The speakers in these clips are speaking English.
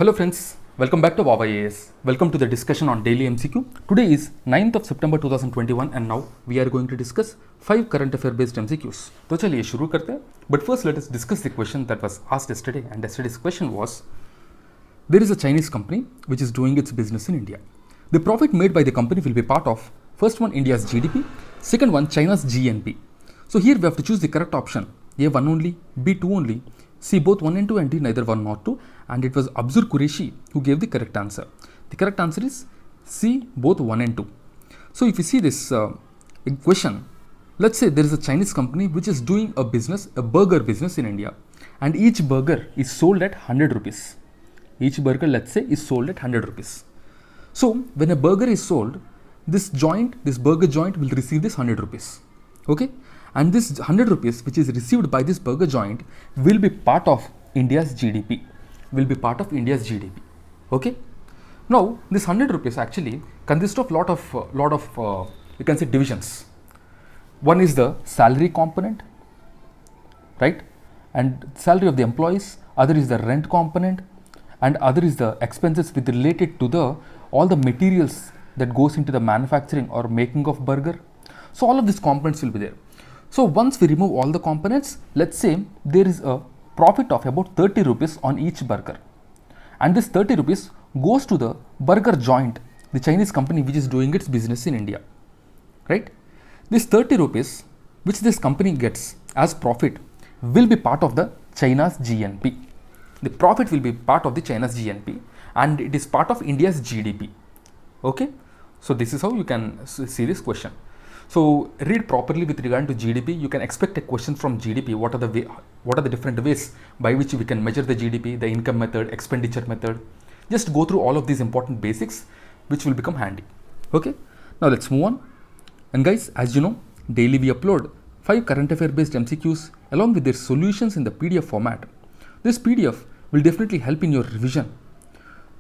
Hello friends, welcome back to VOWIAS. Welcome to the discussion on daily MCQ. Today is 9th of September 2021 and now we are going to discuss 5 current affair based MCQs. तो चलिए शुरू करते हैं. But first let us discuss the question that was asked yesterday, and yesterday's question was, there is a Chinese company which is doing its business in India. The profit made by the company will be part of, first one, India's GDP, second one, China's GNP. So here we have to choose the correct option. A 1 only, B 2 only, C both 1 and 2, and D neither 1 nor 2, and it was Abzur Qureshi who gave the correct answer. The correct answer is C both 1 and 2. So if you see this question, let's say there is a Chinese company which is doing a business, a burger business in India, and each burger is sold at 100 rupees. Each burger, let's say, is sold at 100 rupees. So when a burger is sold, this burger joint will receive this 100 rupees. Okay? And this 100 rupees which is received by this burger joint will be part of India's GDP. Okay? Now this 100 rupees actually consists of lot of you can say divisions. One is the salary component, right? And salary of the employees. Other is the rent component, and other is the expenses with related to the all the materials that goes into the manufacturing or making of burger. So all of these components will be there. So once we remove all the components, let's say there is a profit of about 30 rupees on each burger, and this 30 rupees goes to the burger joint, the Chinese company which is doing its business in India, right? This 30 rupees which this company gets as profit will be part of the China's GNP. The profit will be part of the China's GNP and it is part of India's GDP. Okay, so this is how you can see this question. So read properly with regard to GDP. You can expect a question from GDP. What are the different ways by which we can measure the GDP, the income method, expenditure method. Just go through all of these important basics which will become handy. Okay, now let's move on. And guys, as you know, daily we upload 5 current affair based MCQs along with their solutions in the PDF format. This PDF will definitely help in your revision.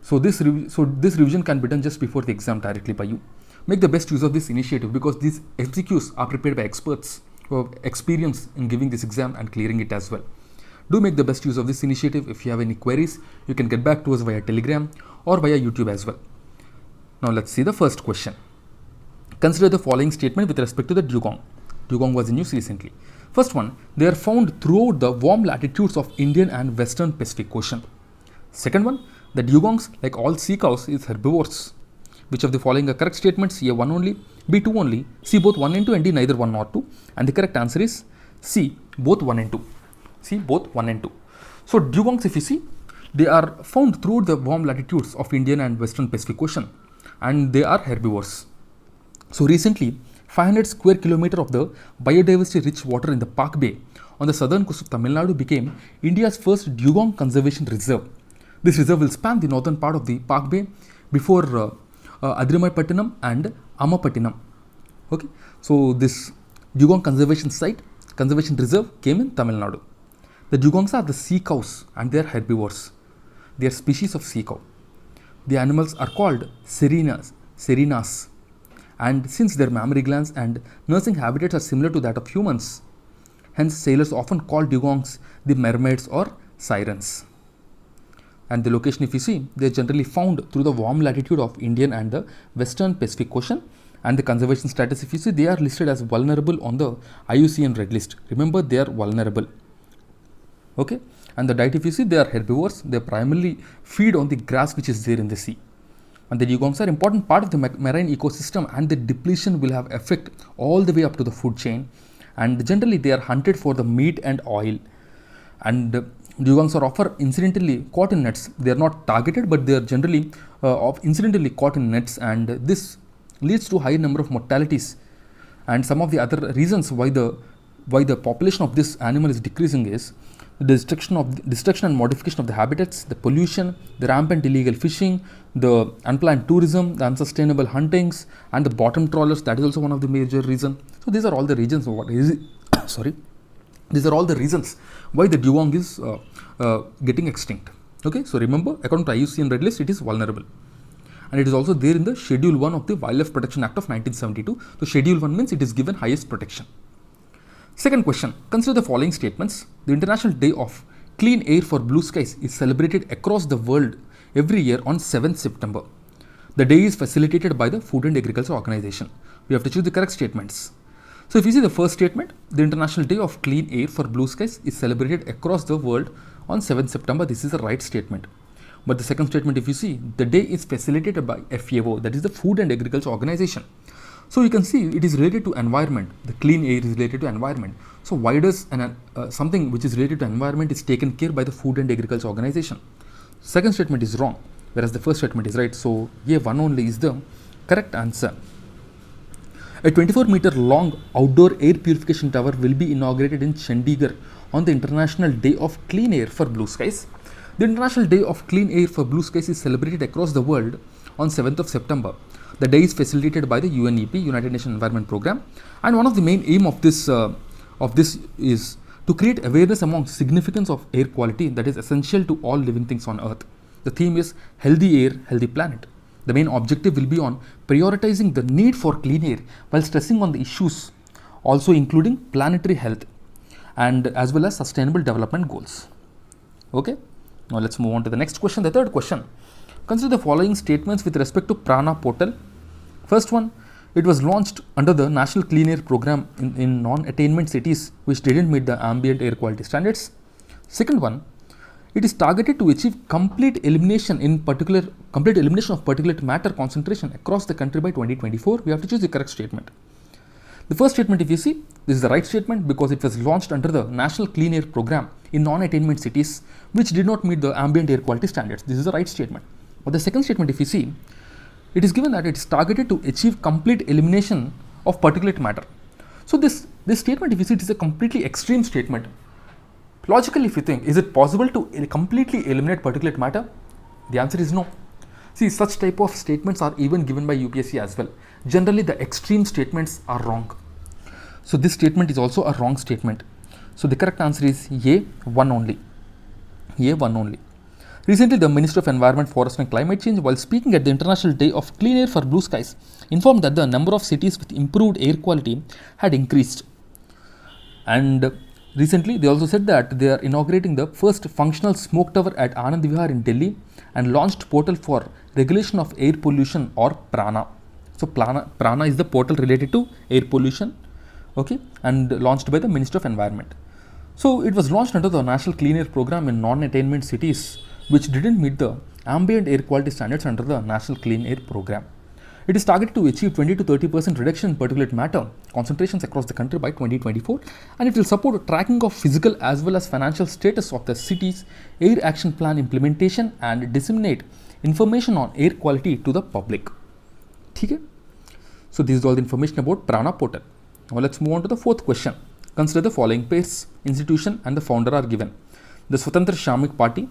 So this revision can be done just before the exam directly by you. Make the best use of this initiative because these MCQs are prepared by experts who have experience in giving this exam and clearing it as well. Do make the best use of this initiative. If you have any queries, you can get back to us via Telegram or via YouTube as well. Now let's see the first question. Consider the following statement with respect to the dugong. Dugong was in news recently. First one, they are found throughout the warm latitudes of Indian and Western Pacific Ocean. Second one, the dugongs, like all sea cows, is herbivores. Which of the following are correct statements? A 1 only, B 2 only, C both 1 and 2, and D neither 1 nor 2. And the correct answer is C both 1 and 2. C both 1 and 2. So dugongs, if you see, they are found throughout the warm latitudes of Indian and Western Pacific Ocean, and they are herbivores. So recently, 500 square kilometer of the biodiversity rich water in the Park Bay on the southern coast of Tamil Nadu became India's first dugong conservation reserve. This reserve will span the northern part of the Park Bay before Adrimaipattinam and Amapattinam. Okay, so this dugong conservation reserve came in Tamil Nadu. The dugongs are the sea cows and they are herbivores. They are species of sea cow. The animals are called serenas, and since their mammary glands and nursing habitats are similar to that of humans, hence sailors often call dugongs the mermaids or sirens. And the location, if you see, they are generally found through the warm latitude of Indian and the Western Pacific Ocean. And the conservation status, if you see, they are listed as vulnerable on the IUCN Red List. Remember, they are vulnerable. Okay, and the diet, if you see, they are herbivores. They primarily feed on the grass which is there in the sea. And the dugongs are important part of the marine ecosystem, and the depletion will have effect all the way up to the food chain. And generally, they are hunted for the meat and oil. And dugongs are often incidentally caught in nets. They are not targeted, but they are generally incidentally caught in nets, and this leads to high number of mortalities. And some of the other reasons why the population of this animal is decreasing is the destruction and modification of the habitats, the pollution, the rampant illegal fishing, the unplanned tourism, the unsustainable huntings, and the bottom trawlers. That is also one of the major reasons. So these are all the reasons. These are all the reasons why the dugong is getting extinct. Okay, so remember, according to IUCN Red List, it is vulnerable. And it is also there in the Schedule 1 of the Wildlife Protection Act of 1972. So Schedule 1 means it is given highest protection. Second question, consider the following statements. The International Day of Clean Air for Blue Skies is celebrated across the world every year on 7th September. The day is facilitated by the Food and Agriculture Organization. We have to choose the correct statements. So if you see the first statement, the International Day of Clean Air for Blue Skies is celebrated across the world on 7th September. This is the right statement. But the second statement, if you see, the day is facilitated by FAO, that is the Food and Agriculture Organization. So you can see it is related to environment. The clean air is related to environment. So why does something which is related to environment is taken care by the Food and Agriculture Organization? Second statement is wrong, whereas the first statement is right. So A1 only is the correct answer. A 24-meter long outdoor air purification tower will be inaugurated in Chandigarh on the International Day of Clean Air for Blue Skies. The International Day of Clean Air for Blue Skies is celebrated across the world on 7th of September. The day is facilitated by the UNEP, United Nations Environment Programme, and one of the main aim of this is to create awareness among significance of air quality that is essential to all living things on Earth. The theme is Healthy Air, Healthy Planet. The main objective will be on prioritizing the need for clean air while stressing on the issues also including planetary health and as well as sustainable development goals. Okay, now let's move on to the next question. The third question. Consider the following statements with respect to PRANA portal. First one, it was launched under the National Clean Air Program in non-attainment cities which didn't meet the ambient air quality standards. Second one, it is targeted to achieve complete elimination of particulate matter concentration across the country by 2024. We have to choose the correct statement. The first statement, if you see, this is the right statement because it was launched under the National Clean Air Program in non-attainment cities which did not meet the ambient air quality standards. This is the right statement. But the second statement, if you see, it is given that it is targeted to achieve complete elimination of particulate matter. So this statement, if you see, it is a completely extreme statement. Logically, if you think, is it possible to completely eliminate particulate matter? The answer is no. See, such type of statements are even given by UPSC as well. Generally, the extreme statements are wrong. So this statement is also a wrong statement. So the correct answer is A1 only. A1 only. Recently, the Minister of Environment, Forest and Climate Change, while speaking at the International Day of Clean Air for Blue Skies, informed that the number of cities with improved air quality had increased. And recently, they also said that they are inaugurating the first functional smoke tower at Anand Vihar in Delhi and launched portal for regulation of air pollution or PRANA. So PRANA is the portal related to air pollution, okay, and launched by the Minister of Environment. So it was launched under the National Clean Air Program in non-attainment cities which didn't meet the ambient air quality standards under the National Clean Air Program. It is targeted to achieve 20 to 30% reduction in particulate matter concentrations across the country by 2024, and it will support tracking of physical as well as financial status of the city's air action plan implementation and disseminate information on air quality to the public. Okay? So this is all the information about PRANA portal. Now let's move on to the fourth question. Consider the following pairs, institution and the founder are given. The Swatantra Shramik Party,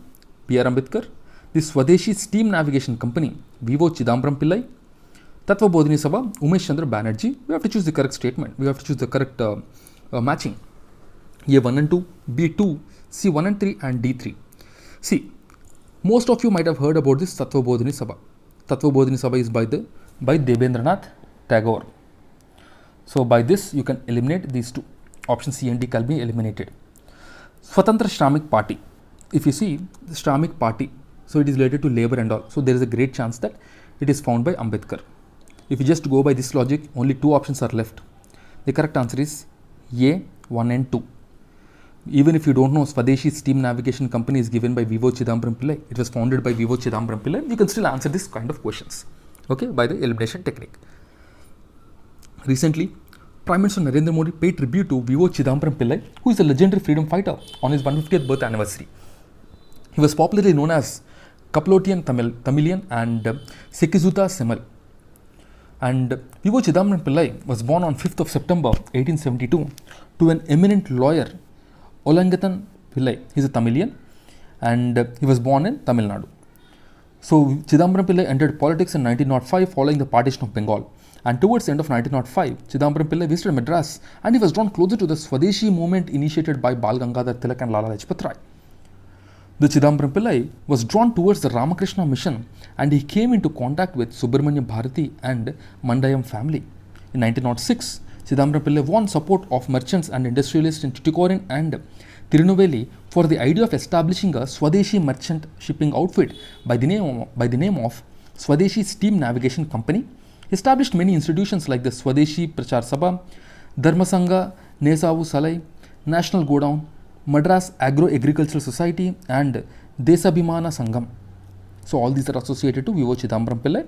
P.R. Ambedkar, the Swadeshi Steam Navigation Company, V.O. Chidambaram Pillai, Tattva Bodhini Sabha, Umesh Chandra Banerjee. We have to choose the correct statement. We have to choose the correct matching. A1 and 2, B2, C1 and 3 and D3. See, most of you might have heard about this Tattva Bodhini Sabha. Tattva Bodhini Sabha is by Debendranath Tagore. So by this you can eliminate these two. Option C and D can be eliminated. Swatantra Shramik Party. If you see the Shramik Party, so it is related to labor and all. So there is a great chance that it is found by Ambedkar. If you just go by this logic, only two options are left. The correct answer is A, 1 and 2. Even if you don't know, Swadeshi Steam Navigation Company is given by V.O. Chidambaram Pillai. It was founded by V.O. Chidambaram Pillai. You can still answer this kind of questions, okay, by the elimination technique. Recently, Prime Minister Narendra Modi paid tribute to V.O. Chidambaram Pillai, who is a legendary freedom fighter, on his 150th birth anniversary. He was popularly known as Kaplotian Tamilian and Sekizuta Semal. And V.O. Chidambaram Pillai was born on 5th of September 1872 to an eminent lawyer, Olangathan Pillai. He is a Tamilian and he was born in Tamil Nadu. So Chidambaram Pillai entered politics in 1905 following the partition of Bengal. And towards the end of 1905, Chidambaram Pillai visited Madras and he was drawn closer to the Swadeshi movement initiated by Bal Gangadhar Tilak and Lala Lajpat Rai. The Chidambaram Pillai was drawn towards the Ramakrishna mission and he came into contact with Subramanya Bharati and Mandayam family. In 1906, Chidambaram Pillai won support of merchants and industrialists in Tuticorin and Tirunelveli for the idea of establishing a Swadeshi merchant shipping outfit by the name of Swadeshi Steam Navigation Company. He established many institutions like the Swadeshi Prachar Sabha, Dharma Sangha, Nesavu Salai, National Godown, Madras Agro-Agricultural Society and Desabhimana Sangam. So all these are associated to VO Chidambaram Pillai.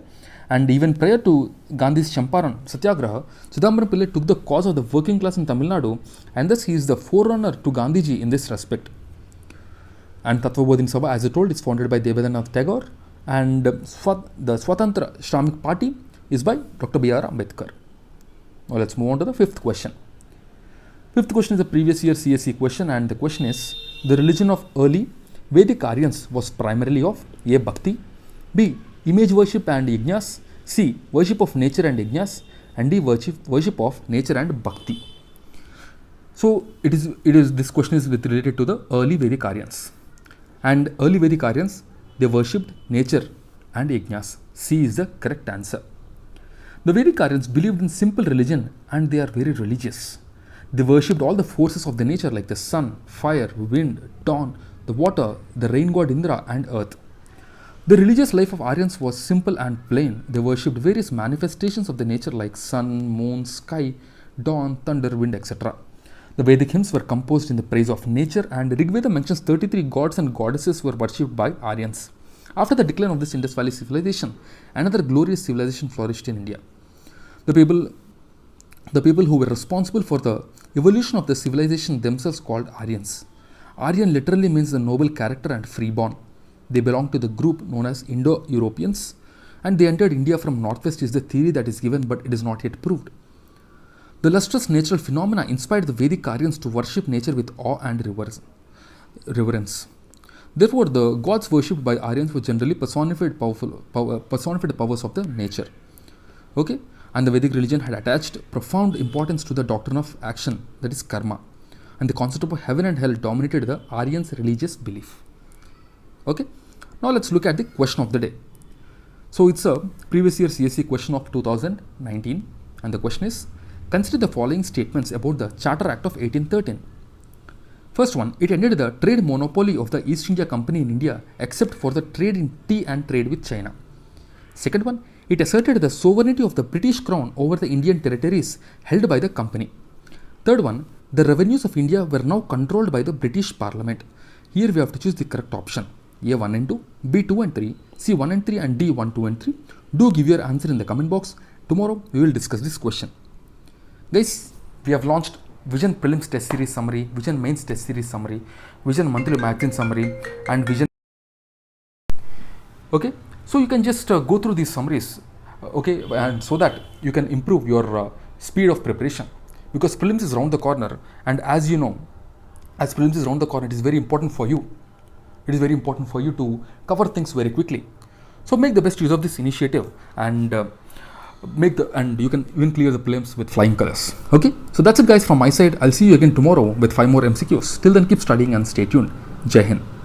And even prior to Gandhi's Champaran Satyagraha, Chidambaram Pillai took the cause of the working class in Tamil Nadu, and thus he is the forerunner to Gandhiji in this respect. And Tattvabodhin Sabha, as I told, is founded by Devendranath Tagore, and the Swatantra Shramik Party is by Dr. B.R. Ambedkar. Now let's move on to the fifth question. Fifth question is a previous year CSE question, and the question is, the religion of early Vedic Aryans was primarily of A. Bhakti, B. Image worship and yajnas, C. Worship of nature and yajnas, and D. Worship of nature and bhakti. So this question is related to the early Vedic Aryans. And early Vedic Aryans, they worshipped nature and yajnas. C is the correct answer. The Vedic Aryans believed in simple religion and they are very religious. They worshipped all the forces of the nature like the sun, fire, wind, dawn, the water, the rain god Indra and earth. The religious life of Aryans was simple and plain. They worshipped various manifestations of the nature like sun, moon, sky, dawn, thunder, wind, etc. The Vedic hymns were composed in the praise of nature, and Rigveda mentions 33 gods and goddesses were worshipped by Aryans. After the decline of this Indus Valley civilization, another glorious civilization flourished in India. The people who were responsible for the evolution of the civilization themselves called Aryans. Aryan literally means the noble character and freeborn. They belong to the group known as Indo-Europeans, and they entered India from northwest is the theory that is given, but it is not yet proved. The lustrous natural phenomena inspired the Vedic Aryans to worship nature with awe and reverence. Therefore, the gods worshipped by Aryans were generally personified powers of the nature. Okay? And the Vedic religion had attached profound importance to the doctrine of action, that is karma. And the concept of heaven and hell dominated the Aryans' religious belief. Okay? Now let's look at the question of the day. So it's a previous year CSE question of 2019, and the question is, consider the following statements about the Charter Act of 1813. First one, it ended the trade monopoly of the East India Company in India except for the trade in tea and trade with China. Second one, it asserted the sovereignty of the British Crown over the Indian territories held by the company. Third one, the revenues of India were now controlled by the British Parliament. Here we have to choose the correct option. A 1 and 2, B 2 and 3, C 1 and 3 and D 1, 2 and 3. Do give your answer in the comment box. Tomorrow we will discuss this question. Guys, we have launched Vision Prelims Test Series Summary, Vision Mains Test Series Summary, Vision Monthly Magazine Summary and Vision. Okay, so you can just go through these summaries, okay, and so that you can improve your speed of preparation, because prelims is around the corner, and as you know, as prelims is around the corner, it is very important for you. It is very important for you to cover things very quickly. So make the best use of this initiative and you can even clear the prelims with flying colors. Okay, so that's it guys from my side. I'll see you again tomorrow with 5 more MCQs. Till then, keep studying and stay tuned. Jai Hind.